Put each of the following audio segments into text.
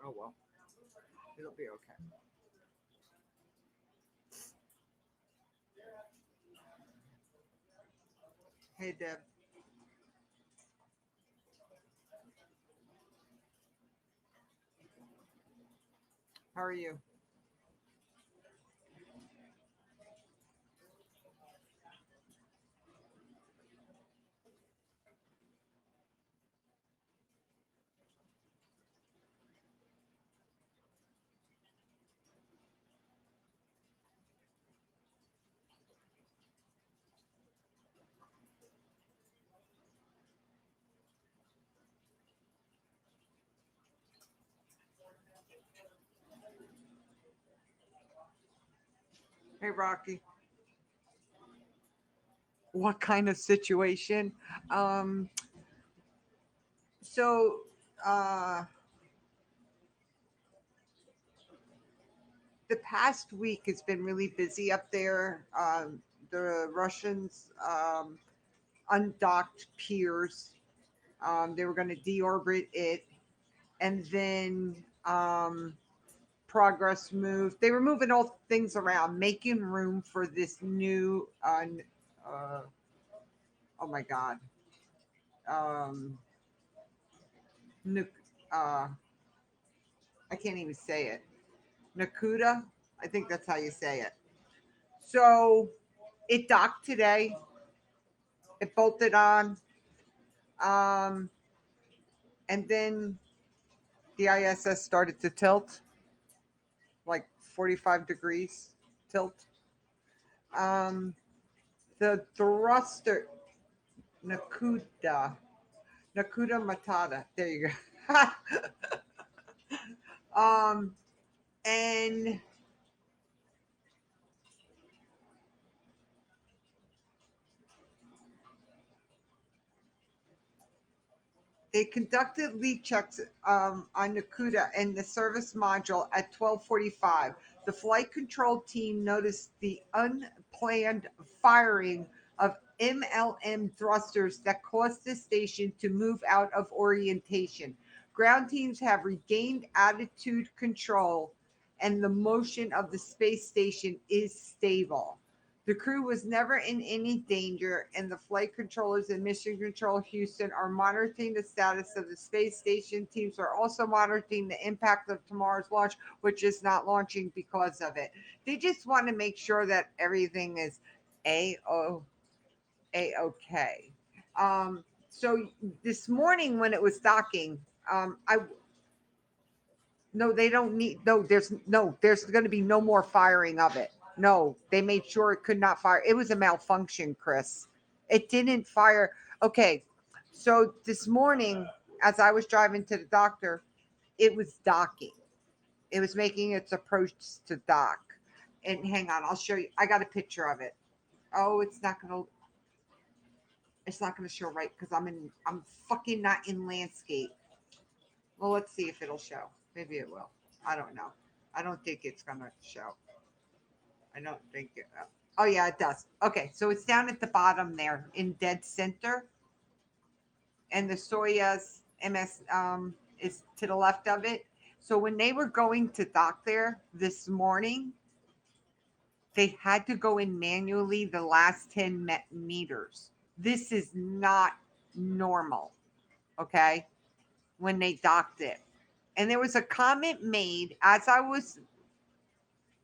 Oh well, it'll be okay. Hey Deb, how are you? Hey Rocky. What kind of situation? Um, so uh, the past week has been really busy up there. The Russians undocked Piers. They were going to deorbit it, and then Progress moved. They were moving all things around, making room for this new. Uh, oh my God. Um, Nuk- uh, I can't even say it. Nakuda. I think that's how you say it. So it docked today. It bolted on. Um, and then the ISS started to tilt, like 45 degrees tilt. Um, the thruster, Nakuda, Nakuda Matata. There you go. um, and they conducted leak checks on Nakuda and the service module at 12:45. The flight control team noticed the unplanned firing of MLM thrusters that caused the station to move out of orientation. Ground teams have regained attitude control, and the motion of the space station is stable. The crew was never in any danger, and the flight controllers and Mission Control Houston are monitoring the status of the space station. Teams are also monitoring the impact of tomorrow's launch, which is not launching because of it. They just want to make sure that everything is a okay. So this morning when it was docking, I no, they don't need. No. There's going to be no more firing of it. No, they made sure it could not fire. It was a malfunction, Chris. It didn't fire. Okay, so this morning, as I was driving to the doctor, it was docking. It was making its approach to dock. And hang on, I'll show you. I got a picture of it. Oh, it's not gonna. It's not gonna show right because I'm in. I'm fucking not in landscape. Well, let's see if it'll show. Maybe it will. I don't know. I don't think it's gonna show. I don't think it. Oh yeah, it does. Okay, so it's down at the bottom there in dead center, and the Soyuz MS is to the left of it. So when they were going to dock there this morning, they had to go in manually the last 10 meters. This is not normal. Okay, when they docked it, and there was a comment made as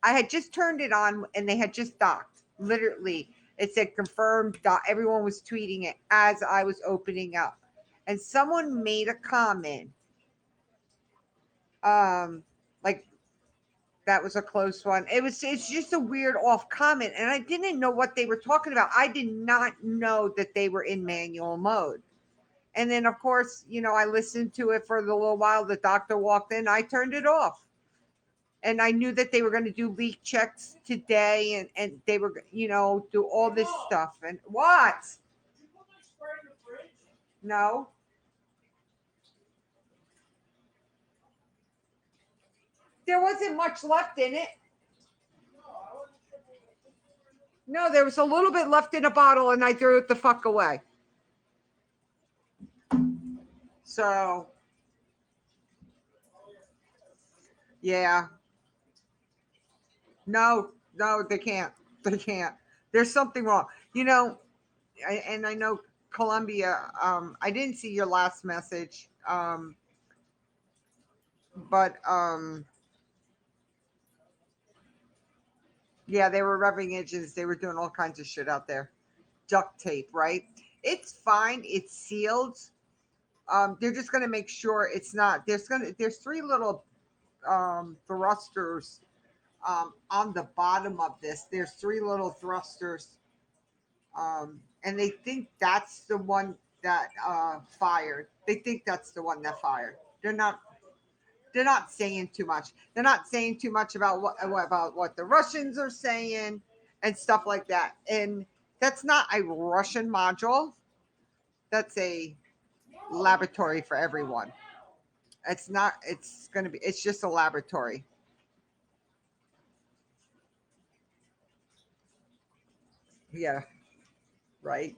I had just turned it on and they had just docked. Literally, it said confirmed. Everyone was tweeting it as I was opening up. And someone made a comment, like that was a close one. It's just a weird off comment. And I didn't know what they were talking about. I did not know that they were in manual mode. And then of course, I listened to it for a little while. The doctor walked in, I turned it off. And I knew that they were going to do leak checks today, and they were, do all this stuff. And what? No, there wasn't much left in it. No, there was a little bit left in a bottle, and I threw it the fuck away. So Yeah. No, no, they can't. They can't. There's something wrong. You know, and I know Columbia. I didn't see your last message, but yeah, they were rubbing edges. They were doing all kinds of shit out there. Duct tape, right? It's fine. It's sealed. They're just gonna make sure it's not. There's three little thrusters on the bottom of this. There's three little thrusters, and they think that's the one that fired. They think that's the one that fired. They're not. They're not saying too much. They're not saying too much about what the Russians are saying and stuff like that. And that's not a Russian module. That's a laboratory for everyone. It's not. It's going to be. It's just a laboratory. Yeah. Right.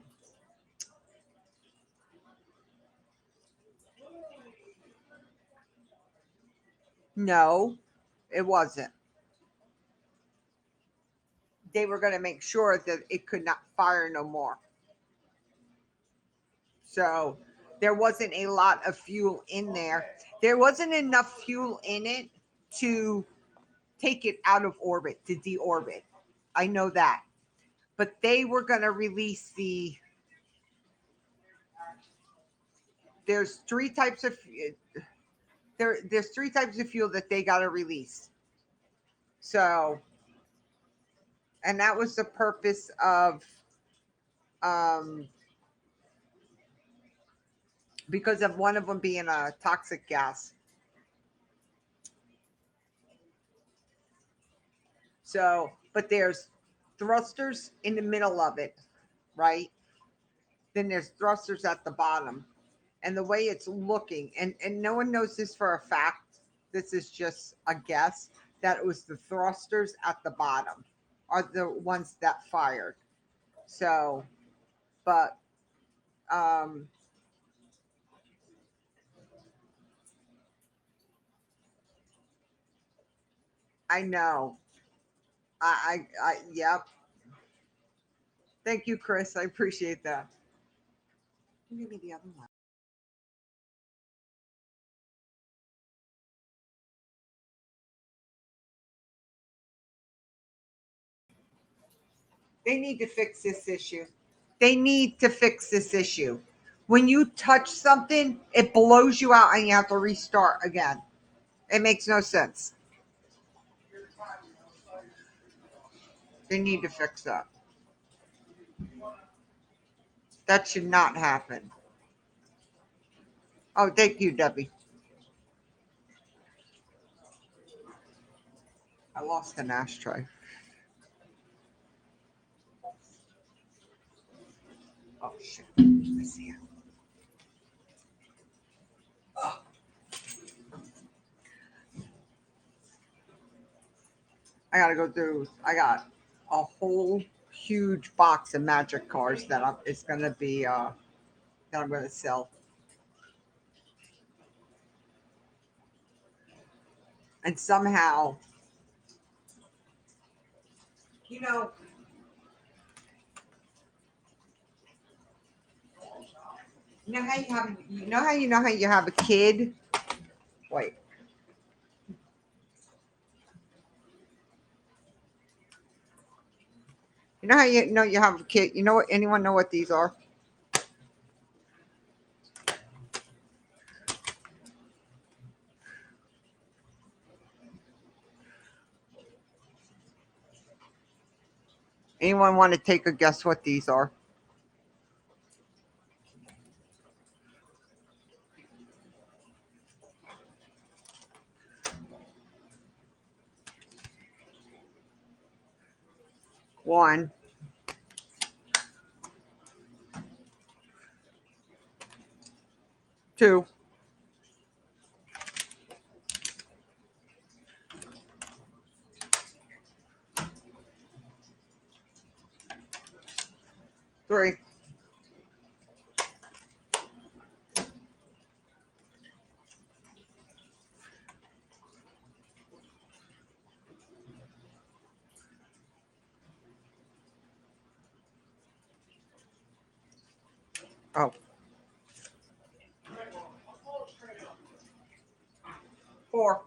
No, it wasn't. They were going to make sure that it could not fire no more. So there wasn't a lot of fuel in there. There wasn't enough fuel in it to take it out of orbit, to deorbit. I know that. But they were going to release there's three types of there's three types of fuel that they got to release. So, and that was the purpose of um because of one of them being a toxic gas. So, but there's thrusters in the middle of it, right? Then there's thrusters at the bottom. And the way it's looking, and no one knows this for a fact, this is just a guess, that it was the thrusters at the bottom are the ones that fired. So, but um, I know. Yep. Thank you, Chris. I appreciate that. Give me the other one. They need to fix this issue. They need to fix this issue. When you touch something, it blows you out and you have to restart again. It makes no sense. They need to fix that. That should not happen. Oh, thank you, Debbie. I lost an ashtray. Oh shit. I see it. I gotta go through. I got a whole huge box of magic cards that it's gonna be that I'm gonna sell. And somehow, you know, you know how you have a kid. Wait, you know how you know you have a kid. You know what? Anyone know what these are? Anyone want to take a guess what these are? One, two, three. Oh, 4.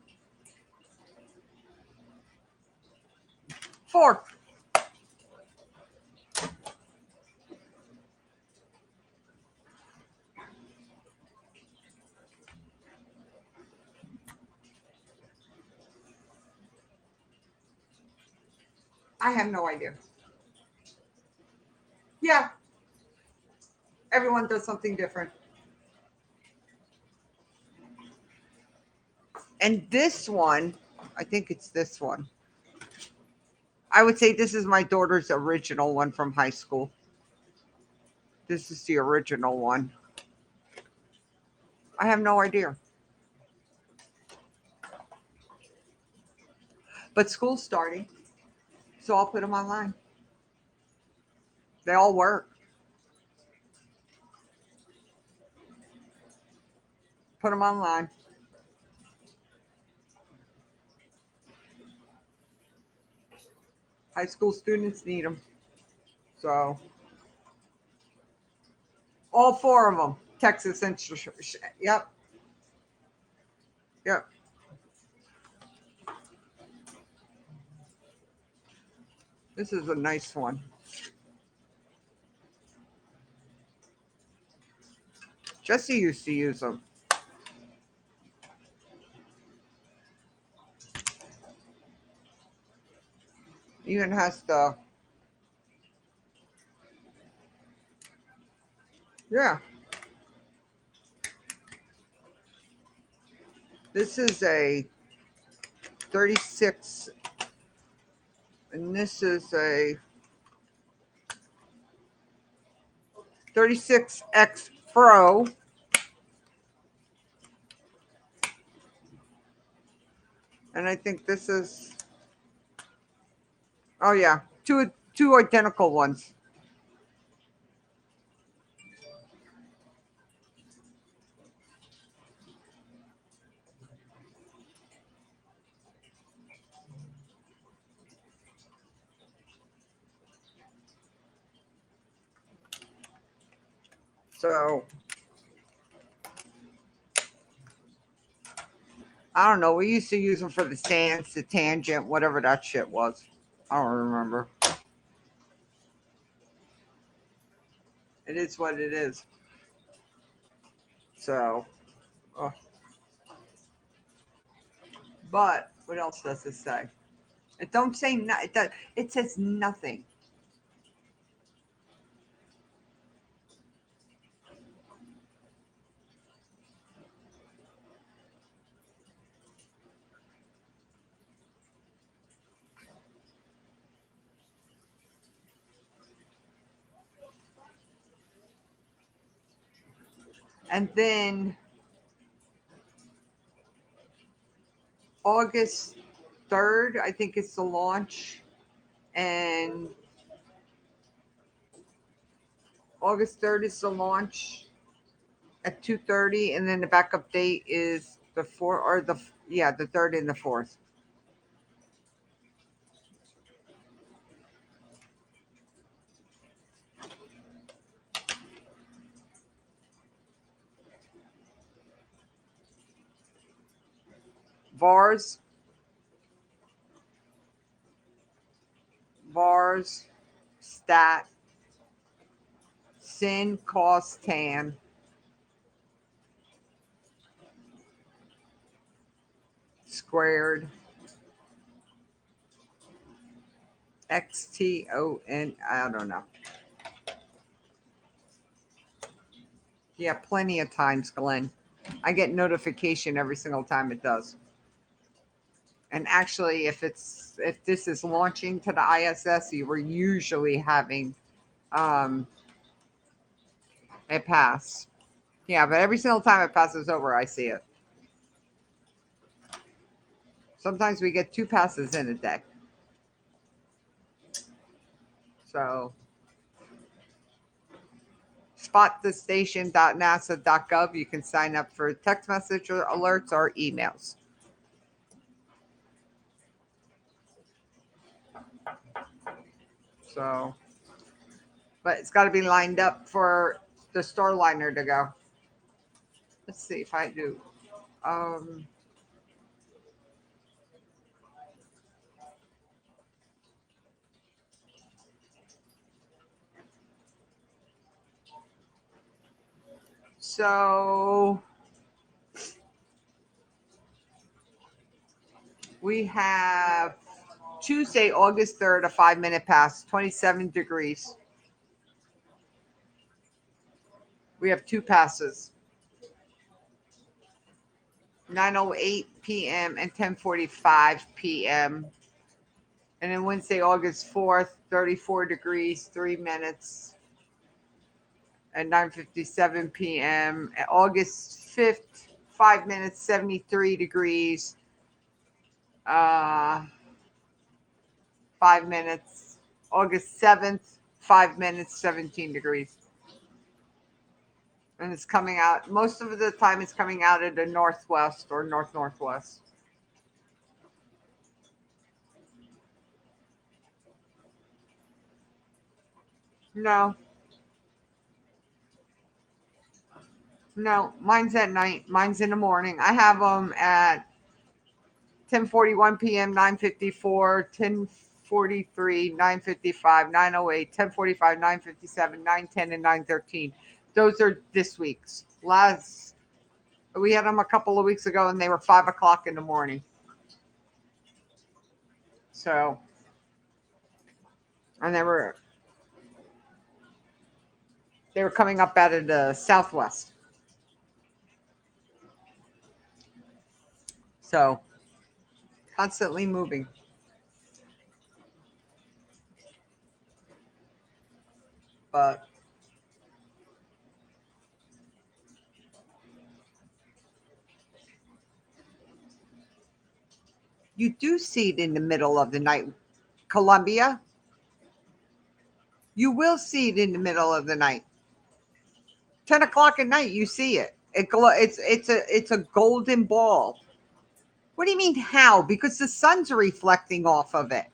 4. I have no idea. Yeah, everyone does something different. And this one, I think it's this one. I would say this is my daughter's original one from high school. This is the original one. I have no idea. But school's starting, so I'll put them online. They all work. Put them online. High school students need them. So all 4 of them. Texas and yep, yep. This is a nice one. Jesse used to use them. Even has the yeah. This is a 36, and this is a 36X Pro. And I think this is, oh yeah, two identical ones. So I don't know. We used to use them for the stance, the tangent, whatever that shit was. I don't remember. It is what it is. So, uh, but what else does it say? It don't say no, it does. It says nothing. And then August 3rd, I think it's the launch, and August 3rd is the launch at 2:30, and then the backup date is the 4th or the 3rd and the 4th. VARS, VARS, STAT, SIN, COS, TAN, squared, XTON. I don't know. Yeah, plenty of times, Glenn. I get notification every single time it does. And actually, if this is launching to the ISS, you were usually having um, a pass. Yeah, but every single time it passes over, I see it. Sometimes we get 2 passes in a day. So spotthestation.nasa.gov. You can sign up for text message alerts or emails. So, but it's got to be lined up for the Starliner to go. Let's see if I do. Um, so we have Tuesday, August 3rd, a 5 minute pass, 27 degrees. We have two passes, 9:08 p.m. and 10:45 p.m. And then Wednesday, August 4th, 34 degrees, 3 minutes, and 9:57 p.m. August 5th, 5 minutes, 73 degrees, 5 minutes. August 7th, 5 minutes, 17 degrees. And it's coming out, most of the time, it's coming out of the northwest or northwest. No, no, mine's at night. Mine's in the morning. I have them at 10:41 p.m., 9:54, 10:43, 9:55, 9:08, 10:45, 9:57, 9:10, and 9:13. Those are this week's. Last we had them a couple of weeks ago, and they were 5 o'clock in the morning. So, and they were coming up out of the southwest. So, constantly moving. But you do see it in the middle of the night. Columbia, you will see it in the middle of the night. 10 o'clock at night, you see it. It's a golden ball. What do you mean how? Because the sun's reflecting off of it.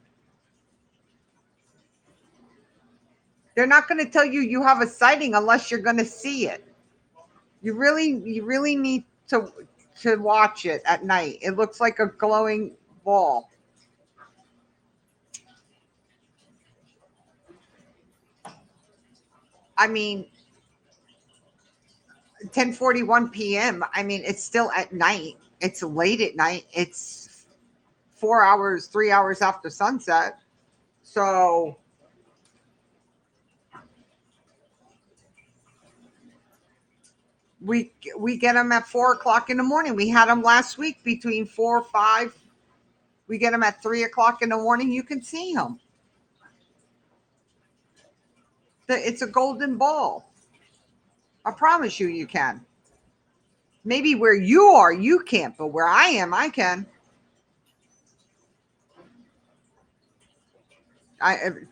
They're not going to tell you you have a sighting unless you're going to see it. You really need to watch it at night. It looks like a glowing ball. I mean, 10:41 p.m. I mean, it's still at night. It's late at night. It's 4 hours, 3 hours after sunset. So we get them at 4 o'clock in the morning. We had them last week between 4 or 5. We get them at 3 o'clock in the morning. You can see them. It's a golden ball. I promise you, you can. Maybe where you are, you can't, but where I am, I can.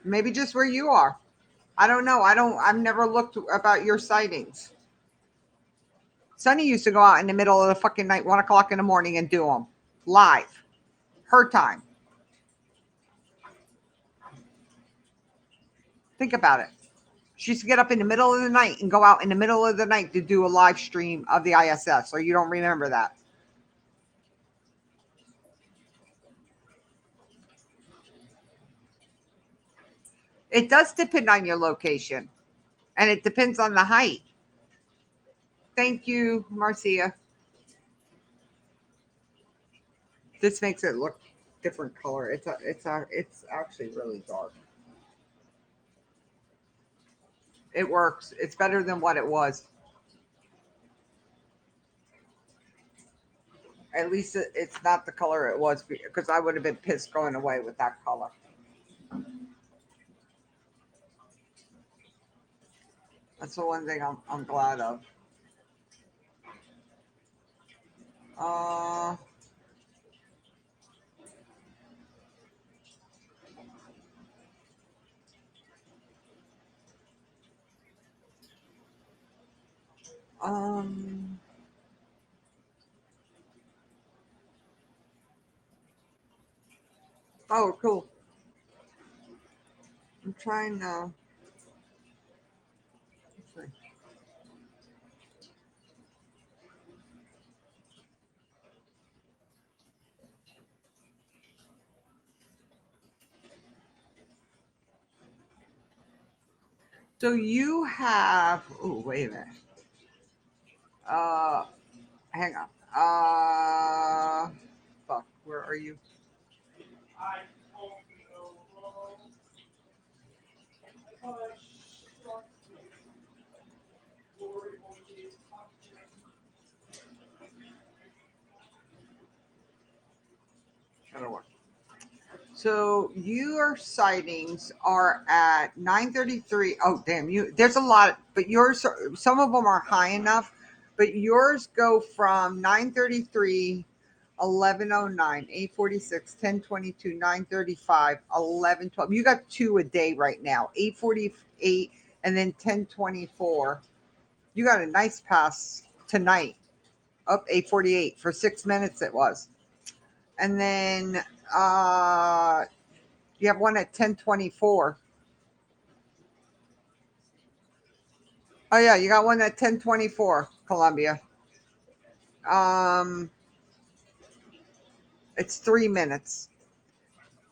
Maybe just where you are. I don't know. I've never looked about your sightings. Sunny used to go out in the middle of the fucking night, 1 o'clock in the morning, and do them live. Her time. Think about it. She used to get up in the middle of the night and go out in the middle of the night to do a live stream of the ISS. So you don't remember that. It does depend on your location, and it depends on the height. Thank you, Marcia. This makes it look different color. It's actually really dark. It works. It's better than what it was. At least it's not the color it was because I would have been pissed going away with that color. That's the one thing I'm glad of. Uh, um, oh, cool. I'm trying to. Let's see. So you have, oh, wait a minute. Uh, Hang on. Fuck, where are you? That'll work. So your sightings are at 9:33. Oh damn, you there's a lot, but yours some of them are high enough, but yours go from 9:33, 11:09, 8:46, 10:22, 9:35, 11:12. You got two a day right now. 8:48 and then 10:24. You got a nice pass tonight. Up 8:48 for 6 minutes it was. And then you have one at 10:24. Oh yeah, you got one at 10:24, Columbia. Um, it's 3 minutes.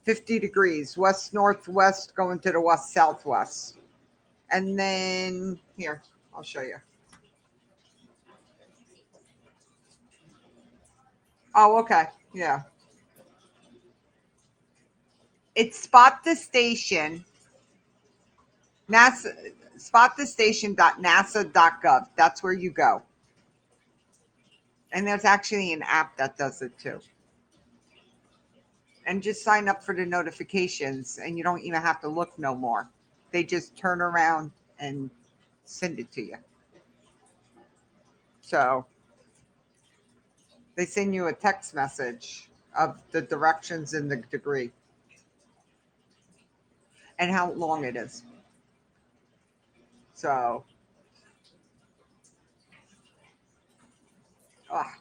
50 degrees, west northwest going to the west southwest. And then here, I'll show you. Oh, okay. Yeah. It's spot the station, NASA spotthestation.nasa.gov. That's where you go. And there's actually an app that does it too. And just sign up for the notifications and you don't even have to look no more. They just turn around and send it to you. So they send you a text message of the directions and the degree and how long it is. So ah,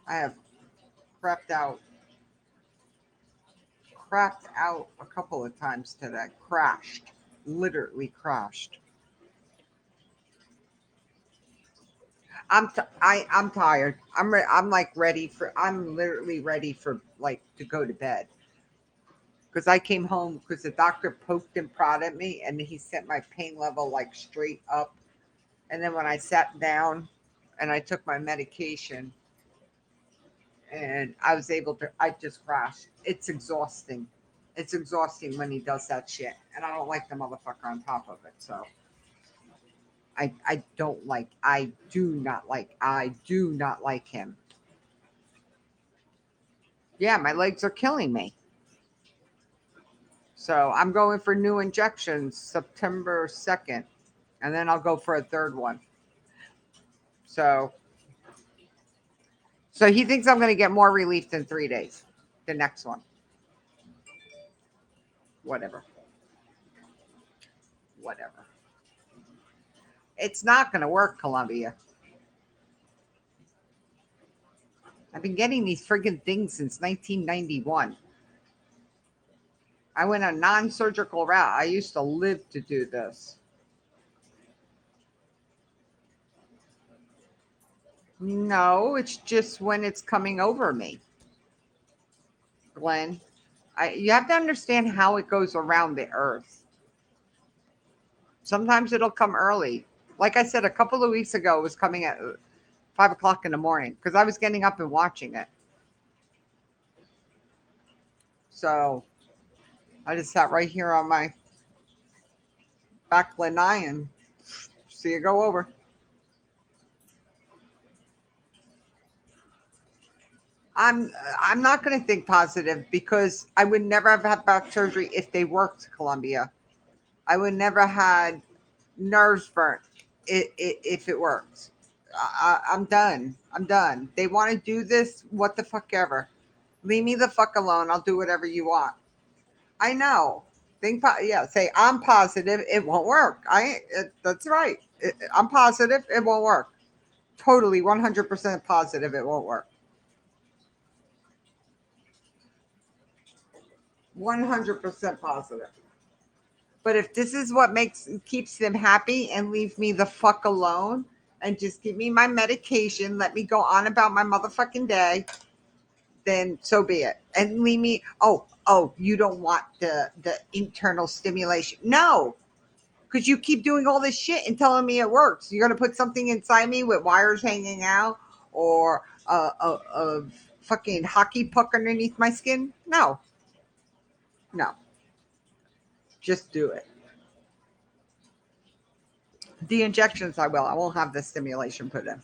I have crapped out a couple of times today. Crashed. Literally crashed. I'm tired. I'm like ready for. I'm literally ready for like to go to bed because I came home because the doctor poked and prodded me and he sent my pain level like straight up. And then when I sat down and I took my medication and I was able to, I just crashed. It's exhausting. It's exhausting when he does that shit, and I don't like the motherfucker on top of it. So I do not like him. Yeah, my legs are killing me. So I'm going for new injections September 2nd, and then I'll go for a third one. So, so he thinks I'm going to get more relief than 3 days. The next one, whatever, whatever. It's not going to work, Columbia. I've been getting these friggin' things since 1991. I went a non-surgical route. I used to live to do this. No, it's just when it's coming over me, Glenn. You have to understand how it goes around the earth. Sometimes it'll come early. Like I said, a couple of weeks ago, it was coming at 5 o'clock in the morning because I was getting up and watching it. So I just sat right here on my back lanai and see it go over. I'm I'm not going to think positive because I would never have had back surgery if they worked, Columbia. I would never had nerves burnt if it works. I'm done. I'm done. They want to do this. What the fuck ever. Leave me the fuck alone. I'll do whatever you want. I know. Yeah. Say I'm positive. It won't work. That's right. I'm positive. It won't work. Totally 100% positive. It won't work. 100% positive. But if this is what makes keeps them happy and leave me the fuck alone and just give me my medication, let me go on about my motherfucking day. then so be it. And leave me. You don't want the internal stimulation? No, because you keep doing all this shit and telling me it works. You're gonna put something inside me with wires hanging out, or a fucking hockey puck underneath my skin? No, no, just do it. The injections, I will. I won't have the stimulation put in.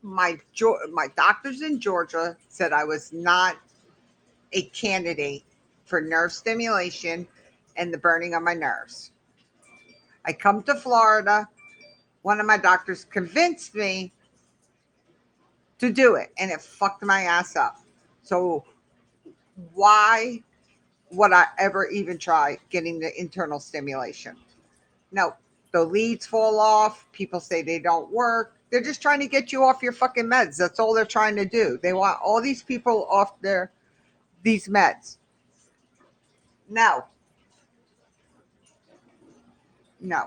My doctors in Georgia said I was not a candidate for nerve stimulation and the burning of my nerves. I come to Florida. One of my doctors convinced me to do it, and it fucked my ass up. So why would I ever even try getting the internal stimulation? No, the leads fall off. People say they don't work. They're just trying to get you off your fucking meds. That's all they're trying to do. They want all these people off these meds. No, no.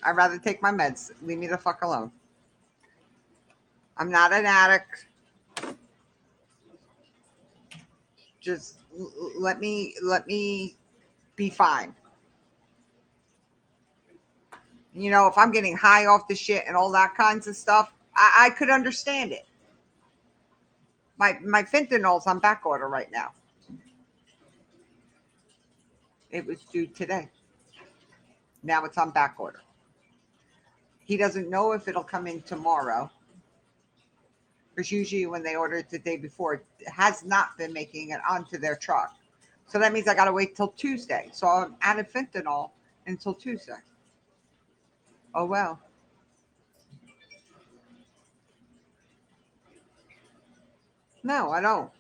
I'd rather take my meds. Leave me the fuck alone. I'm not an addict. Just let me be fine. If I'm getting high off the shit and all that kinds of stuff, I could understand it. My fentanyl's on back order right now. It was due today. Now it's on back order. He doesn't know if it'll come in tomorrow, because usually when they order it the day before, it has not been making it onto their truck. So that means I got to wait till Tuesday. So I'm out of fentanyl until Tuesday. Oh, well. No, I don't.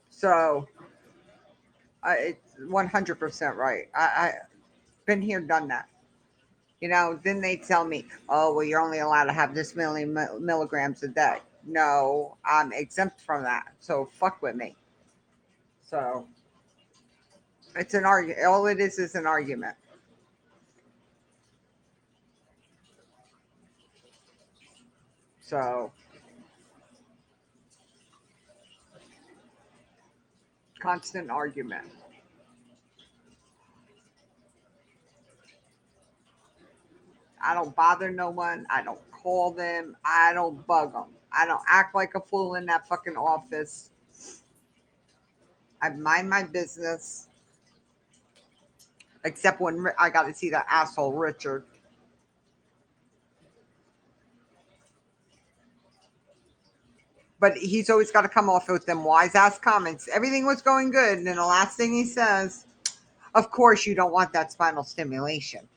So it's 100% right. I been here, done that. Then they tell me, oh, well, you're only allowed to have this many milligrams a day. No, I'm exempt from that. So fuck with me. So it's an argument. All it is an argument. So constant argument. I don't bother no one. I don't call them. I don't bug them. I don't act like a fool in that fucking office. I mind my business, except when I got to see that asshole Richard. But he's always got to come off with them wise ass comments. Everything was going good, and then the last thing he says, of course, you don't want that spinal stimulation.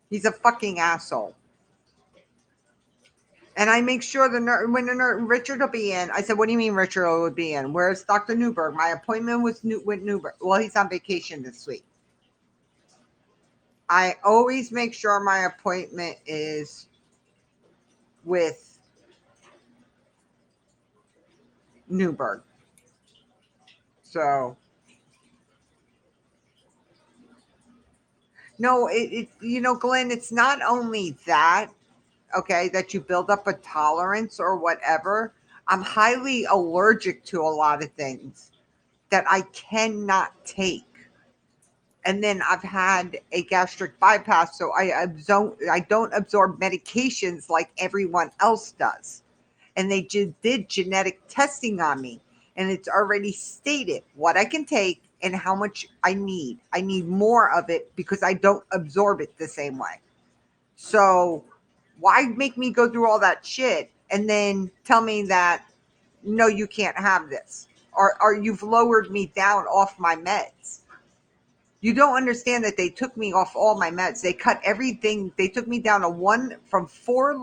He's a fucking asshole. And I make sure when Richard will be in, I said, "What do you mean Richard will be in? Where's Dr. Newberg? My appointment was with Newberg. Well, he's on vacation this week. I always make sure my appointment is with Newberg. So no, Glenn, it's not only that, okay, that you build up a tolerance or whatever. I'm highly allergic to a lot of things that I cannot take. And then I've had a gastric bypass, so I don't absorb medications like everyone else does. And they did genetic testing on me, and it's already stated what I can take and how much I need. I need more of it because I don't absorb it the same way. So why make me go through all that shit and then tell me that no, you can't have this, or you've lowered me down off my meds? You don't understand that they took me off all my meds. They cut everything. They took me down to one from five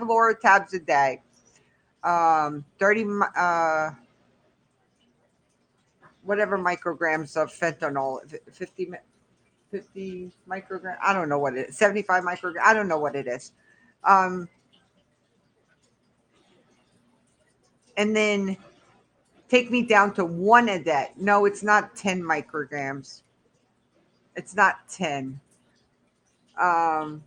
Laura tabs a day, 30, whatever micrograms of fentanyl, 50 micrograms. I don't know what it is. 75 micrograms. I don't know what it is. Um, and then take me down to one a day. No, it's not 10 micrograms. It's not 10. Um,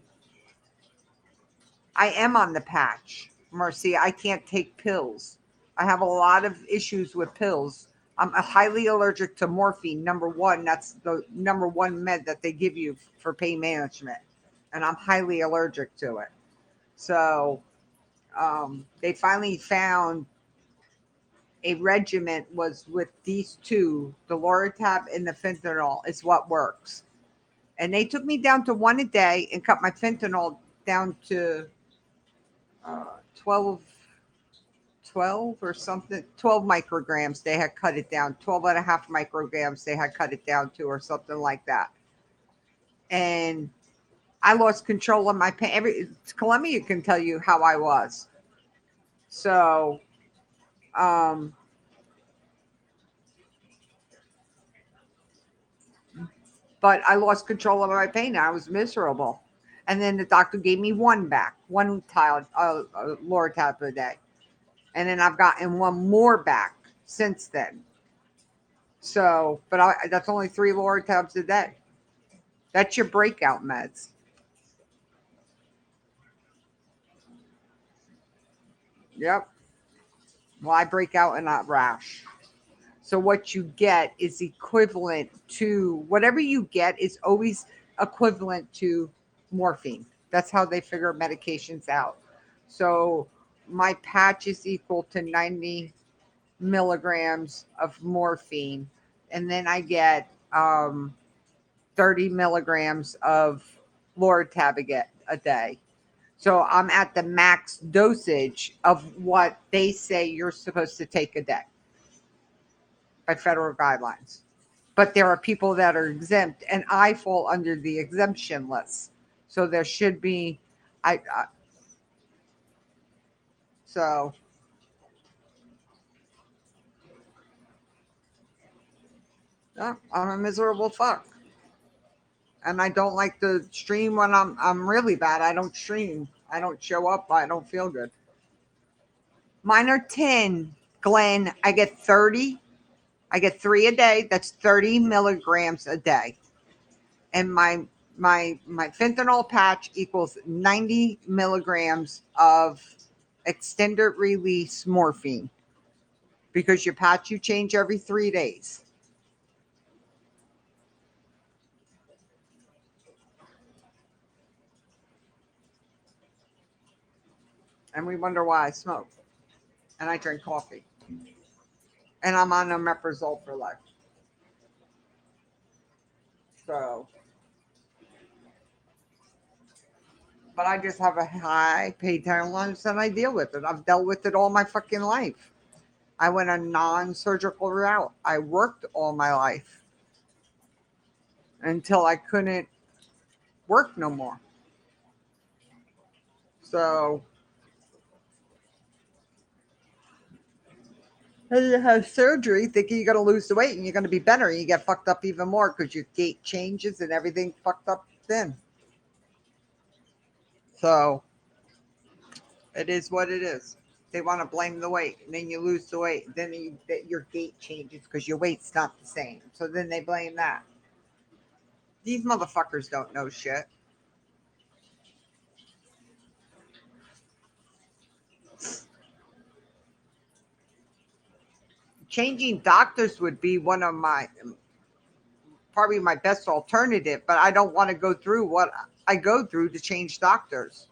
I am on the patch, Mercy. I can't take pills. I have a lot of issues with pills. I'm highly allergic to morphine. Number one, that's the number one med that they give you for pain management. And I'm highly allergic to it. So they finally found a regimen was with these two, the Loratab and the fentanyl is what works. And they took me down to one a day and cut my fentanyl down to 12, 12 or something, 12 micrograms. They had cut it down, 12 and a half micrograms. They had cut it down to, or something like that. And I lost control of my pain. Columbia can tell you how I was. So, um, but I lost control of my pain. I was miserable. And then the doctor gave me one back, one tile, Loratab a day. And then I've gotten one more back since then. So, but that's only 3 Loratabs a day. That's your breakout meds. Yep. Well, I break out in that rash. So what you get is equivalent to whatever you get is always equivalent to morphine. That's how they figure medications out. So my patch is equal to 90 milligrams of morphine, and then I get 30 milligrams of Loratab a day. So I'm at the max dosage of what they say you're supposed to take a day by federal guidelines. But there are people that are exempt, and I fall under the exemption list. So there should be, I so yeah, I'm a miserable fuck, and I don't like to stream when I'm really bad. I don't stream. I don't show up. I don't feel good. Mine are 10, Glenn. I get 30. I get 3 a day. That's 30 milligrams a day. And my fentanyl patch equals 90 milligrams of extended release morphine because your patch you change every 3 days. And we wonder why I smoke and I drink coffee. And I'm on omeprazole for life. So, but I just have a high paid tolerance and I deal with it. I've dealt with it all my fucking life. I went a non-surgical route. I worked all my life until I couldn't work no more. So and you have surgery thinking you're going to lose the weight and you're going to be better, and you get fucked up even more because your gait changes and everything fucked up then. So it is what it is. They want to blame the weight, and then you lose the weight. Then your gait changes because your weight's not the same. So then they blame that. These motherfuckers don't know shit. Changing doctors would be one of my probably my best alternative, but I don't want to go through what I go through to change doctors.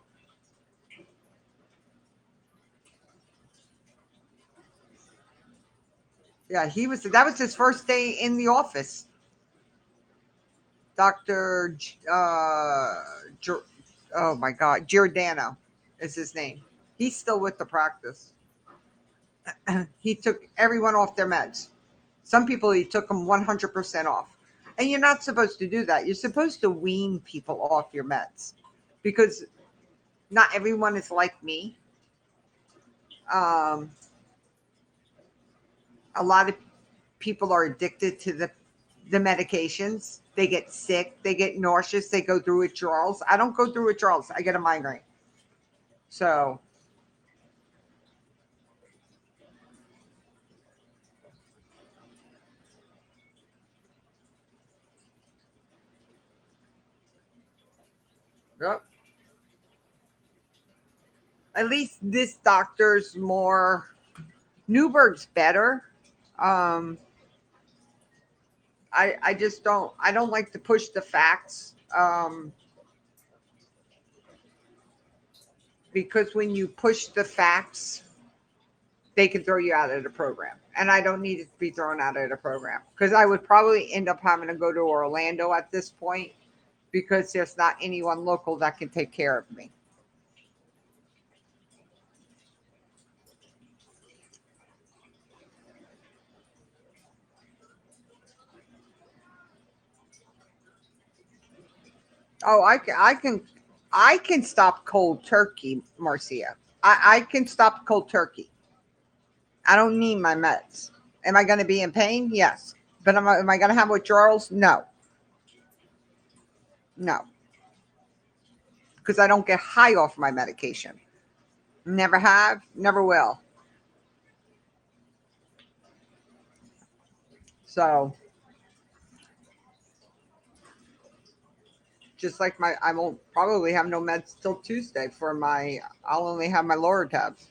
Yeah, that was his first day in the office. Dr. Oh my God, Giordano is his name. He's still with the practice. He took everyone off their meds. Some people he took them 100% off. And you're not supposed to do that. You're supposed to wean people off your meds because not everyone is like me. Um, a lot of people are addicted to the medications. They get sick, they get nauseous, they go through withdrawals. I don't go through withdrawals. I get a migraine. So Yep. At least this doctor's more. Newberg's better. Um, I just don't. I don't like to push the facts. Because when you push the facts, they can throw you out of the program. And I don't need it to be thrown out of the program because I would probably end up having to go to Orlando at this point because there's not anyone local that can take care of me. Oh, I can stop cold turkey, Marcia. I can stop cold turkey. I don't need my meds. Am I going to be in pain? Yes. But am I going to have withdrawals? No, no, because I don't get high off my medication. Never have, never will. So just like I won't probably have no meds till Tuesday for my. I'll only have my lower tabs.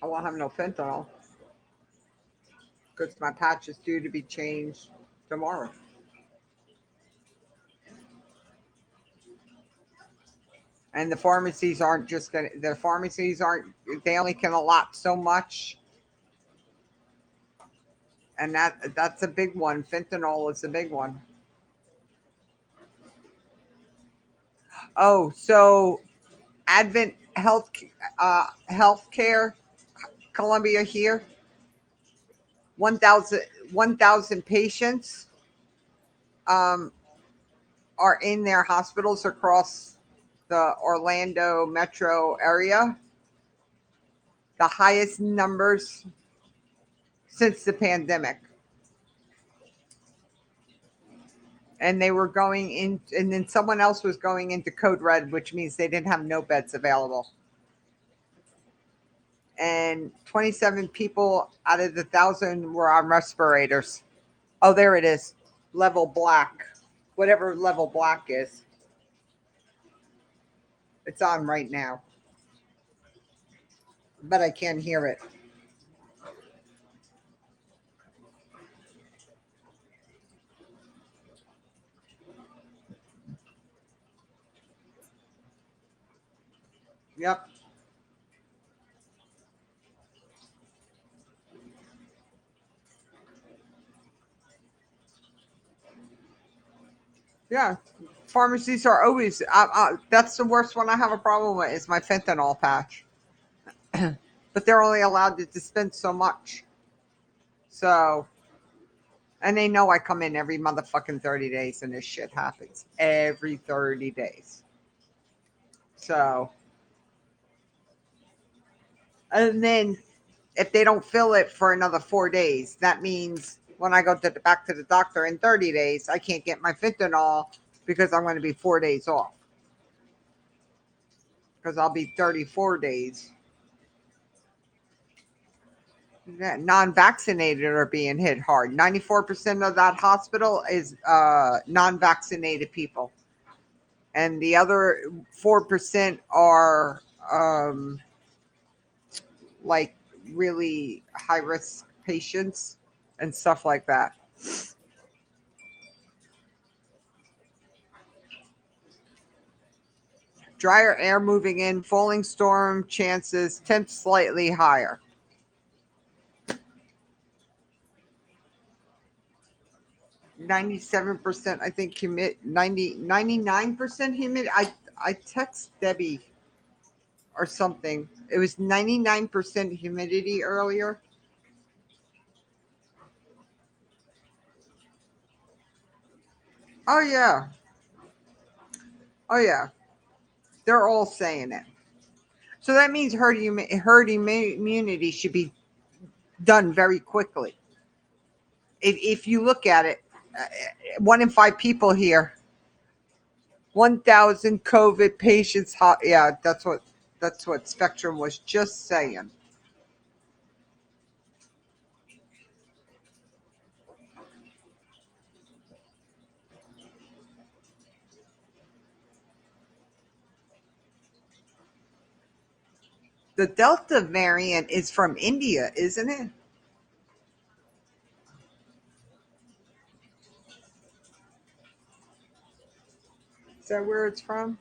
I won't have no fentanyl because my patch is due to be changed tomorrow. And the pharmacies aren't just gonna. The pharmacies aren't. They only can allot so much, and that's a big one. Fentanyl is a big one. Oh, so Advent Healthcare Columbia here 1,000 patients um, are in their hospitals across the Orlando metro area, the highest numbers since the pandemic. And they were going in, and then someone else was going into code red, which means they didn't have no beds available. And 27 people out of the 1,000 were on respirators. Oh, there it is. Level black, whatever level black is. It's on right now, but I can't hear it. Yep. Yeah. Pharmacies are always. That's the worst one I have a problem with is my fentanyl patch. But they're only allowed to dispense so much. So, and they know I come in every motherfucking 30 days and this shit happens every 30 days. So, and then if they don't fill it for another 4 days, that means when I go back to the doctor in 30 days, I can't get my fentanyl because I'm going to be 4 days off because I'll be 34 days. Yeah, non-vaccinated are being hit hard. 94% of that hospital is non-vaccinated people, and the other 4% are like really high-risk patients and stuff like that. Drier air moving in, falling storm chances, temps slightly higher. 97%, I think, humid. 99% humid. I text Debbie or something. It was 99% humidity earlier. Oh yeah. Oh yeah. They're all saying it. So that means herd immunity should be done very quickly. If you look at it, 1 in 5 people here, 1,000 COVID patients. Yeah, that's what Spectrum was just saying. The Delta variant is from India, isn't it? Is that where it's from?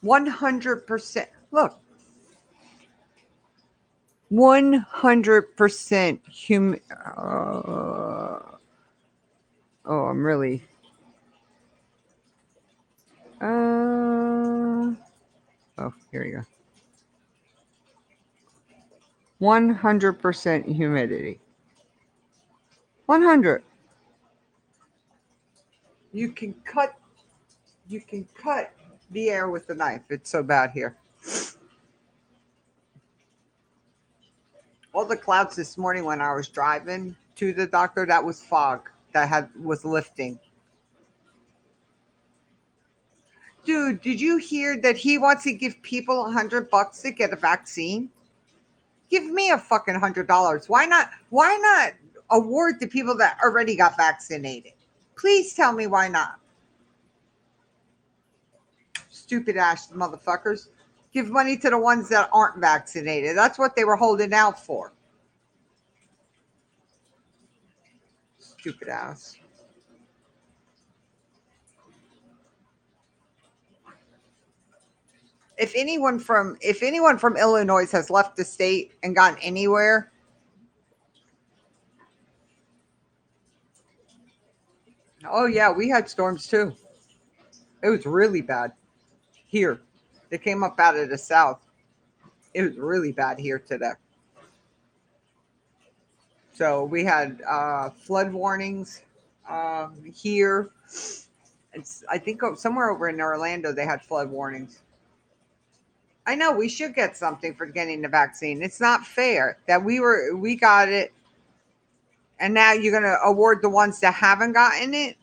100%. Look, 100% human. Oh, I'm really. Oh, here you go. 100% humidity. 100. You can cut. You can cut the air with a knife. It's so bad here. All the clouds this morning when I was driving to the doctor, that was fog that was lifting. Dude, did you hear that he wants to give people $100 to get a vaccine? Give me a fucking $100. Why not? Why not award the people that already got vaccinated? Please tell me why not. Stupid ass motherfuckers. Give money to the ones that aren't vaccinated. That's what they were holding out for. Stupid ass. If anyone from Illinois has left the state and gone anywhere, oh yeah, we had storms too. It was really bad here. They came up out of the south. It was really bad here today. So we had flood warnings here. I think somewhere over in Orlando they had flood warnings. I know we should get something for getting the vaccine. It's not fair that we got it, and now you're going to award the ones that haven't gotten it.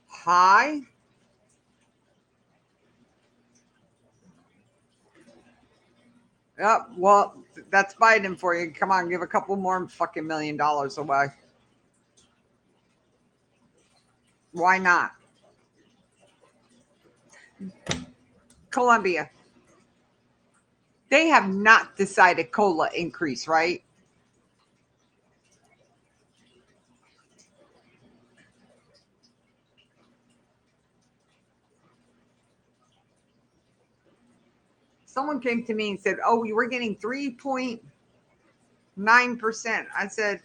Hi. Yep. Well, that's Biden for you. Come on, give a couple more fucking $1 million away. Why not? Colombia. They have not decided cola increase, right? Someone came to me and said, "Oh, we were getting 3.9%." I said,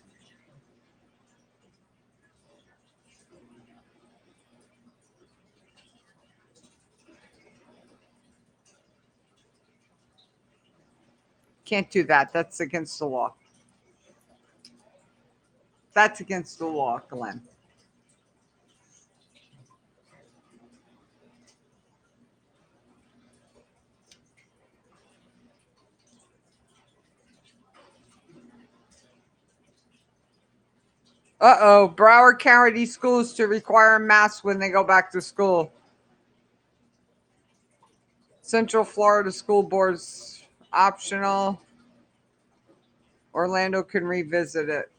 "Can't do that. That's against the law. That's against the law, Glenn." Uh-oh. Broward County schools to require masks when they go back to school. Central Florida school boards optional. Orlando can revisit it.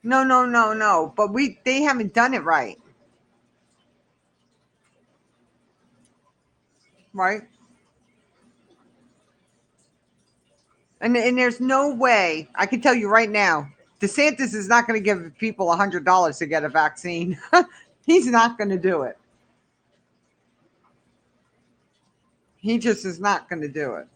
No, no, no, no. But they haven't done it right. Right? And there's no way, I can tell you right now, DeSantis is not going to give people $100 to get a vaccine. He's not going to do it. He just is not going to do it.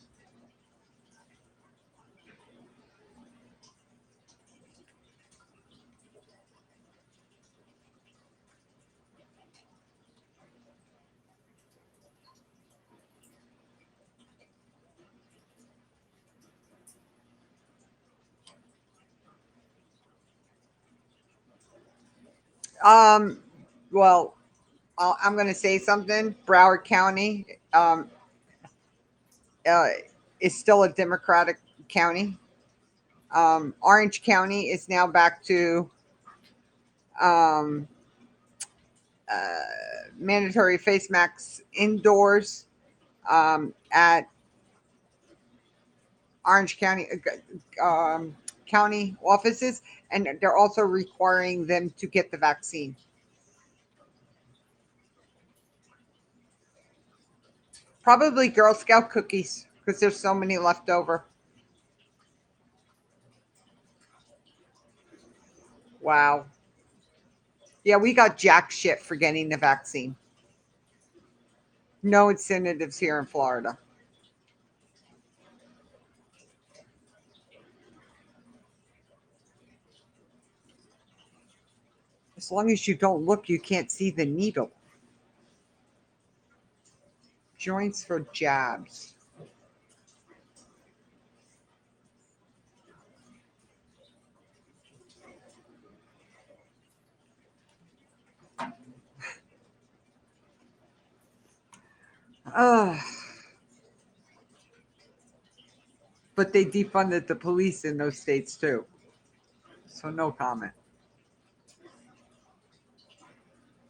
Um, well, I'm going to say something. Broward County uh, is still a Democratic county. Orange County is now back to Um, Mandatory face masks indoors at Orange County county offices, and they're also requiring them to get the vaccine. Probably Girl Scout cookies because there's so many left over. Wow. Yeah, we got jack shit for getting the vaccine. No incentives here in Florida. As long as you don't look, you can't see the needle. Joints for jabs. Ugh. But they defunded the police in those states too. So no comment.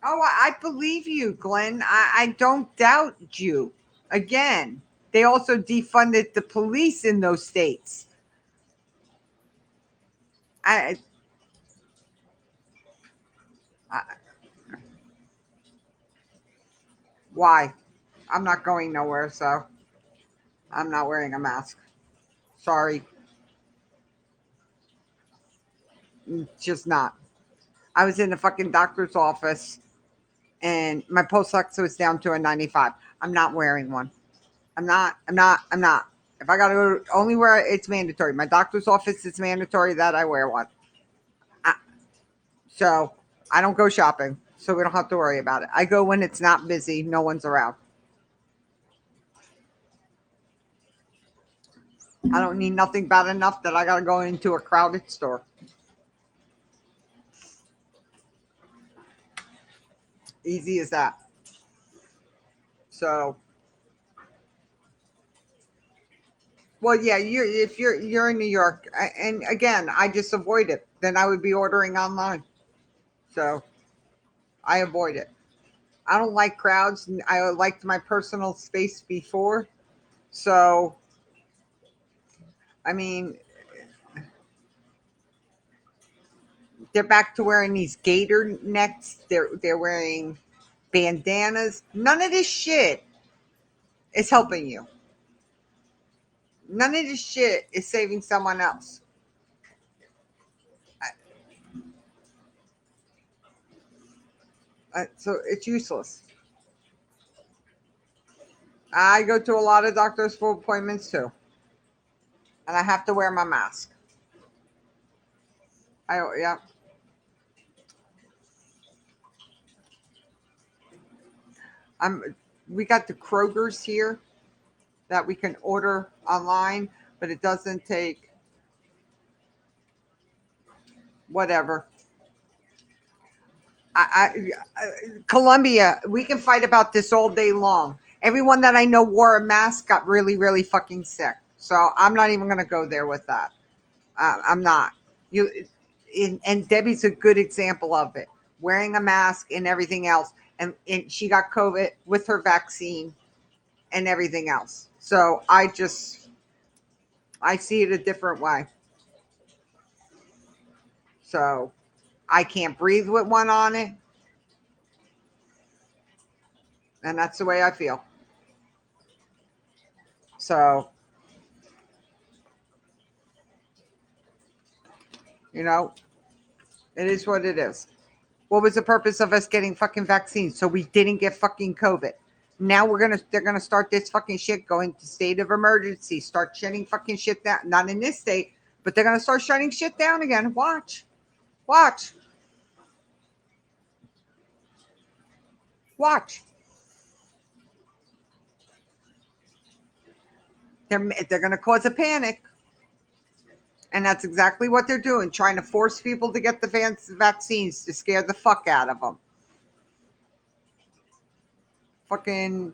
Oh, I believe you, Glenn. I don't doubt you. Again, they also defunded the police in those states. I, I why? I'm not going nowhere, so I'm not wearing a mask. Sorry, just not. I was in the fucking doctor's office and my pulse ox was down to a 95. I'm not wearing one. I'm not. If I gotta go, only where it's mandatory. My doctor's office, it's mandatory that I wear one. I, so I don't go shopping, so we don't have to worry about it. I go when it's not busy, no one's around. I don't need nothing bad enough that I gotta go into a crowded store. Easy as that. So, well, yeah, if you're in New York, and again, I just avoid it. Then I would be ordering online. So I avoid it. I don't like crowds. I liked my personal space before. So, I mean, they're back to wearing these gator necks. They're wearing bandanas. None of this shit is helping you. None of this shit is saving someone else. So it's useless. I go to a lot of doctors for appointments too, and I have to wear my mask. Yeah. I'm. We got the Krogers here that we can order online, but it doesn't take whatever. Colombia, we can fight about this all day long. Everyone that I know wore a mask got really, really fucking sick. So I'm not even going to go there with that. I'm not. You and Debbie's a good example of it. Wearing a mask and everything else, and she got COVID with her vaccine and everything else. So I see it a different way. So I can't breathe with one on it, and that's the way I feel. So you know, it is what it is. What was the purpose of us getting fucking vaccines? So we didn't get fucking COVID. Now they're gonna start this fucking shit, going to state of emergency, start shutting fucking shit down. Not in this state, but they're gonna start shutting shit down again. Watch, watch, watch. They're gonna cause a panic, and that's exactly what they're doing, trying to force people to get the vaccines to scare the fuck out of them. Fucking,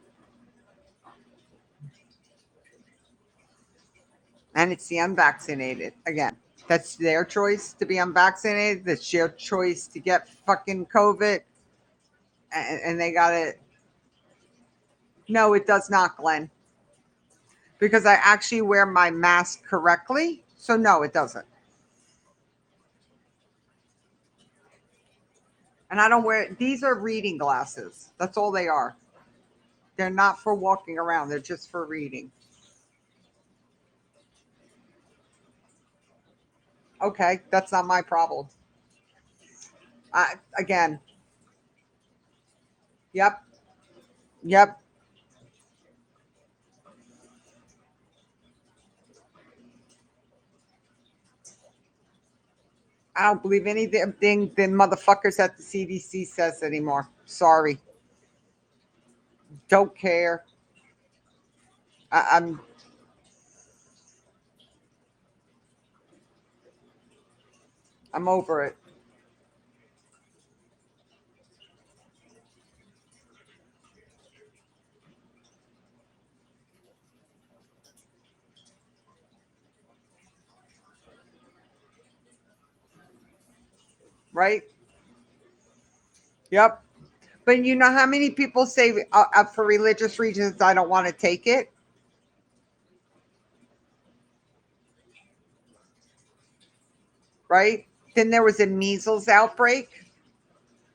and it's the unvaccinated again. That's their choice to be unvaccinated. That's their choice to get fucking COVID. And they got it. No, it does not, Glenn. Because I actually wear my mask correctly. So, no, it doesn't. And I don't wear, these are reading glasses. That's all they are. They're not for walking around, they're just for reading. Okay, that's not my problem. Again, yep, yep. I don't believe anything the motherfuckers at the CDC says anymore. Sorry. Don't care. I'm over it. Right? Yep. But you know how many people say for religious reasons I don't want to take it, right? Then there was a measles outbreak.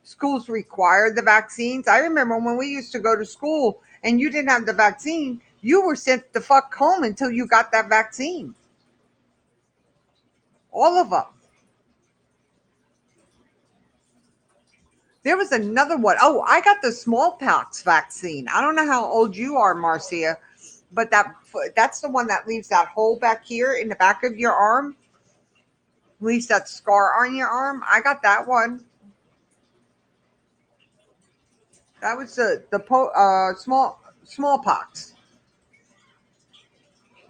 Schools required the vaccines. I remember when we used to go to school and you didn't have the vaccine, you were sent the fuck home until you got that vaccine. All of them. There was another one. Oh, I got the smallpox vaccine. I don't know how old you are, Marcia, but that's the one that leaves that hole back here in the back of your arm, leaves that scar on your arm. I got that one. That was smallpox.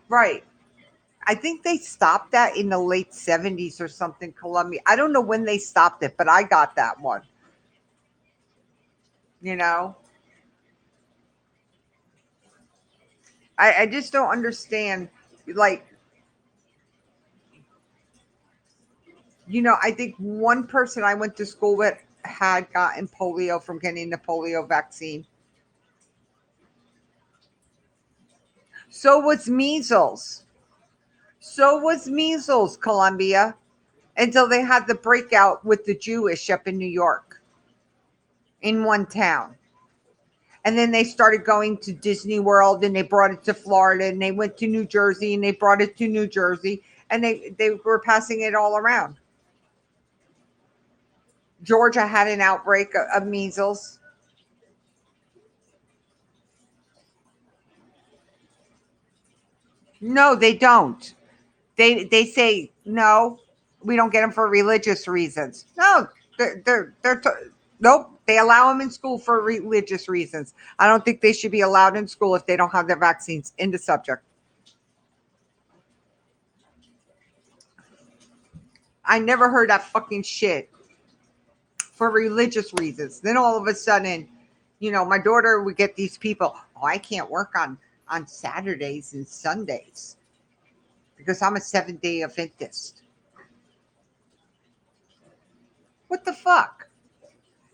Right. I think they stopped that in the late 70s or something, Columbia. I don't know when they stopped it, but I got that one. You know, I just don't understand. Like, I think one person I went to school with had gotten polio from getting the polio vaccine. So was measles. So was measles, Columbia, until they had the breakout with the Jewish up in New York in one town. And then they started going to Disney World and they brought it to Florida and they went to New Jersey and they brought it to New Jersey and they were passing it all around. Georgia had an outbreak of measles. No, they don't. They say no, we don't get them for religious reasons. No, nope. They allow them in school for religious reasons. I don't think they should be allowed in school if they don't have their vaccines. In the subject. I never heard that fucking shit for religious reasons. Then all of a sudden, my daughter would get these people. Oh, I can't work on Saturdays and Sundays because I'm a 7-day Adventist. What the fuck?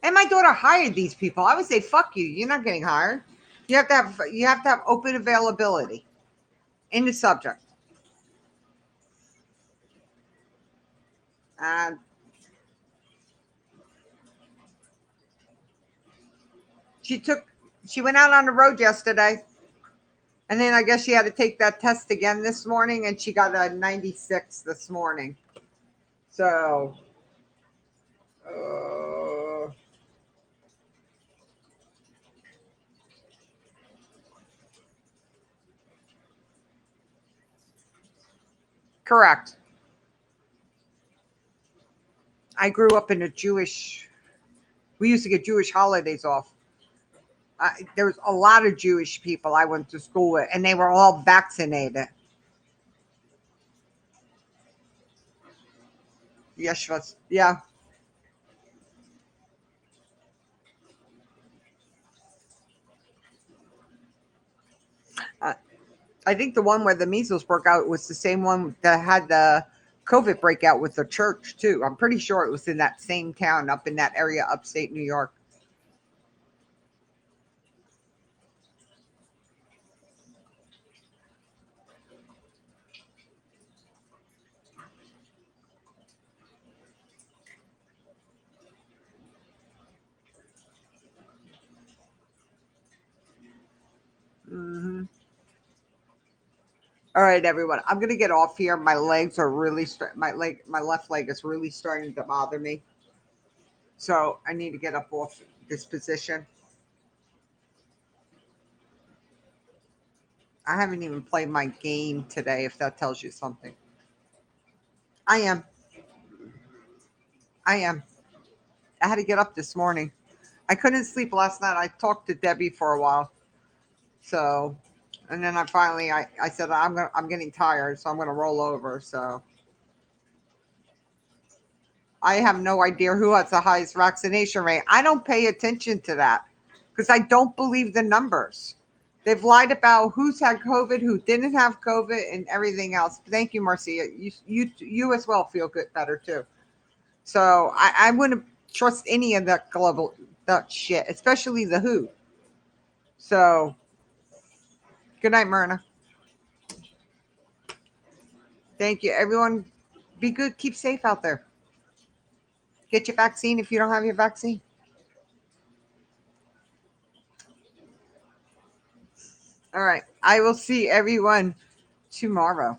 And my daughter hired these people. I would say, fuck you. You're not getting hired. You have to have open availability in the subject. And she went out on the road yesterday, and then I guess she had to take that test again this morning, and she got a 96 this morning. So, uh, correct. I grew up in a Jewish. We used to get Jewish holidays off. There was a lot of Jewish people I went to school with, and they were all vaccinated. Yes, yeah. Uh, I think the one where the measles broke out was the same one that had the COVID breakout with the church too. I'm pretty sure it was in that same town up in that area, upstate New York. Hmm. All right, everyone. I'm gonna get off here. My legs are really my left leg is really starting to bother me. So I need to get up off this position. I haven't even played my game today, if that tells you something. I am. I am. I had to get up this morning. I couldn't sleep last night. I talked to Debbie for a while. So and then I said I'm getting tired, so I'm gonna roll over. So I have no idea who has the highest vaccination rate. I don't pay attention to that because I don't believe the numbers. They've lied about who's had COVID, who didn't have COVID, and everything else. Thank you, Marcia. You as well feel good, better too. So I wouldn't trust any of that global that shit, especially the WHO. So good night, Myrna. Thank you, everyone. Be good. Keep safe out there. Get your vaccine if you don't have your vaccine. All right. I will see everyone tomorrow.